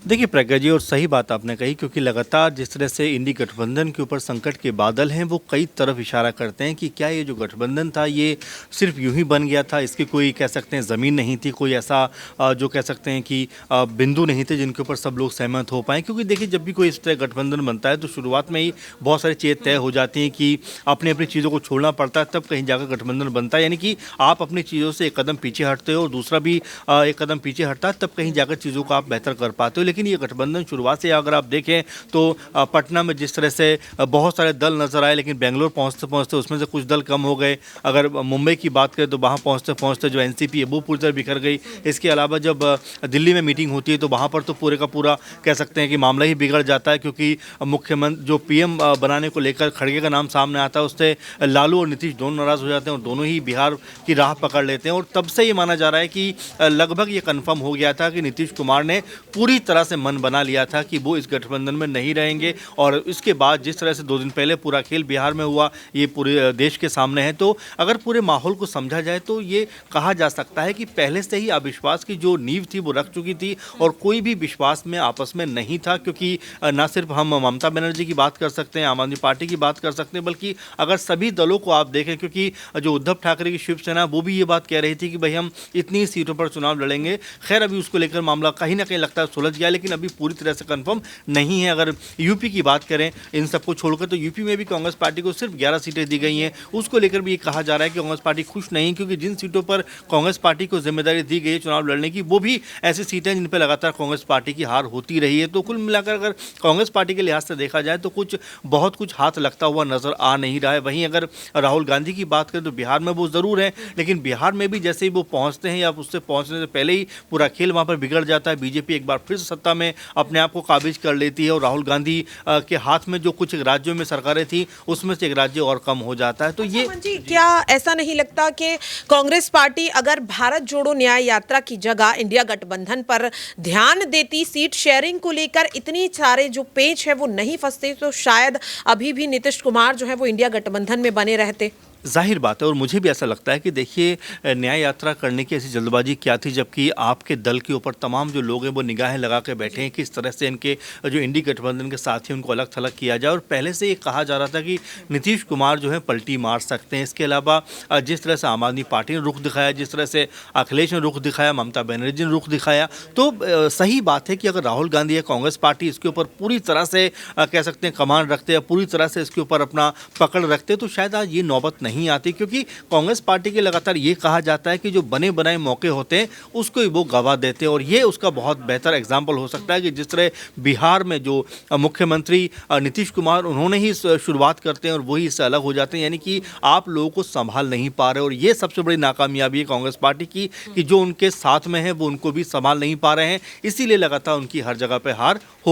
देखिए प्रज्ञा जी, और सही बात आपने कही, क्योंकि लगातार जिस तरह से इंडी गठबंधन के ऊपर संकट के बादल हैं वो कई तरफ इशारा करते हैं कि क्या ये जो गठबंधन था ये सिर्फ यूं ही बन गया था, इसकी कोई कह सकते हैं ज़मीन नहीं थी, कोई ऐसा जो कह सकते हैं कि बिंदु नहीं थे जिनके ऊपर सब लोग सहमत हो पाएँ। क्योंकि देखिए जब भी कोई इस तरह गठबंधन बनता है तो शुरुआत में ही बहुत सारी चीज़ें तय हो जाती हैं कि अपनी अपनी चीज़ों को छोड़ना पड़ता है, तब कहीं जाकर गठबंधन बनता है। यानी कि आप अपनी चीज़ों से एक कदम पीछे हटते हो और दूसरा भी एक कदम पीछे हटता है, तब कहीं जाकर चीज़ों को आप बेहतर कर पाते हो। लेकिन ये गठबंधन शुरुआत से अगर आप देखें तो पटना में जिस तरह से बहुत सारे दल नजर आए, लेकिन बेंगलोर पहुंचते पहुंचते उसमें से कुछ दल कम हो गए। अगर मुंबई की बात करें तो वहां पहुंचते पहुंचते जो एनसीपी है वो पूरी तरह बिखर गई। इसके अलावा जब दिल्ली में मीटिंग होती है तो वहां पर तो पूरे का पूरा कह सकते हैं कि मामला ही बिगड़ जाता है, क्योंकि मुख्यमंत्री जो पीएम बनाने को लेकर खड़गे का नाम सामने आता है, उससे लालू और नीतीश दोनों नाराज हो जाते हैं और दोनों ही बिहार की राह पकड़ लेते हैं। और तब से ये माना जा रहा है कि लगभग ये कन्फर्म हो गया था कि नीतीश कुमार ने पूरी तरह से मन बना लिया था कि वो इस गठबंधन में नहीं रहेंगे। और इसके बाद जिस तरह से 2 दिन पहले पूरा खेल बिहार में हुआ, ये पूरे देश के सामने है। तो अगर पूरे माहौल को समझा जाए तो ये कहा जा सकता है कि पहले से ही अविश्वास की जो नींव थी वो रख चुकी थी और कोई भी विश्वास में आपस में नहीं था। क्योंकि ना सिर्फ हम ममता बनर्जी की बात कर सकते हैं, आम आदमी पार्टी की बात कर सकते हैं, बल्कि अगर सभी दलों को आप देखें, क्योंकि जो उद्धव ठाकरे की शिवसेना वो भी ये बात कह रही थी कि भाई हम इतनी सीटों पर चुनाव लड़ेंगे। खैर अभी उसको लेकर मामला कहीं ना कहीं लगता है सुलझ गया, लेकिन अभी पूरी तरह से कंफर्म नहीं है। अगर यूपी की बात करें इन सबको छोड़कर, तो यूपी में भी कांग्रेस पार्टी को सिर्फ 11 सीटें दी गई हैं। उसको लेकर भी ये कहा जा रहा है कि कांग्रेस पार्टी खुश नहीं, क्योंकि जिन सीटों पर कांग्रेस पार्टी को जिम्मेदारी दी गई है चुनाव लड़ने की, वो भी ऐसी सीटें जिन पर लगातार कांग्रेस पार्टी की हार होती रही है। तो कुल मिलाकर अगर कांग्रेस पार्टी के लिहाज से देखा जाए तो बहुत कुछ हाथ लगता हुआ नजर आ नहीं रहा है। वहीं अगर राहुल गांधी की बात करें तो बिहार में वो जरूर है, लेकिन बिहार में भी जैसे ही वो पहुंचते हैं या उससे पहुंचने से पहले ही पूरा खेल वहां पर बिगड़ जाता है। बीजेपी एक बार फिर से सत्ता में अपने आप को काबिज कर लेती है और राहुल गांधी के हाथ में जो कुछ राज्यों में सरकारें थी उसमें से एक राज्य और कम हो जाता है। तो ये जी, क्या ऐसा नहीं लगता कि कांग्रेस पार्टी अगर भारत जोड़ो न्याय यात्रा की जगह इंडिया गठबंधन पर ध्यान देती, सीट शेयरिंग को लेकर इतनी सारे जो पेच है वो नहीं फंसते, तो शायद अभी भी नीतीश कुमार जो है वो इंडिया गठबंधन में बने रहते। जाहिर बात है, और मुझे भी ऐसा लगता है कि देखिए न्याय यात्रा करने की ऐसी जल्दबाजी क्या थी, जबकि आपके दल के ऊपर तमाम जो लोग हैं वो निगाहें लगा के बैठे हैं किस तरह से इनके जो इंडी गठबंधन के साथी उनको अलग थलग किया जाए। और पहले से ये कहा जा रहा था कि नीतीश कुमार जो है पलटी मार सकते हैं। इसके अलावा जिस तरह से आम आदमी पार्टी ने रुख दिखाया, जिस तरह से अखिलेश ने रुख दिखाया, ममता बनर्जी ने रुख दिखाया, तो सही बात है कि अगर राहुल गांधी या कांग्रेस पार्टी इसके ऊपर पूरी तरह से कह सकते हैं कमान रखते या पूरी तरह से इसके ऊपर अपना पकड़ रखते तो शायद आज ये नौबत नहीं आती। क्योंकि कांग्रेस पार्टी के लगातार ये कहा जाता है कि जो बने बनाए मौके होते हैं उसको ही वो गवा देते हैं, और ये उसका बहुत बेहतर एग्जाम्पल हो सकता है कि जिस तरह बिहार में जो मुख्यमंत्री नीतीश कुमार उन्होंने ही शुरुआत करते हैं और वही इससे अलग हो जाते हैं। यानी कि आप लोगों को संभाल नहीं पा रहे, और ये सबसे बड़ी नाकामयाबी है कांग्रेस पार्टी की कि जो उनके साथ में है वो उनको भी संभाल नहीं पा रहे हैं, इसीलिए लगातार उनकी हर जगह पर हार हो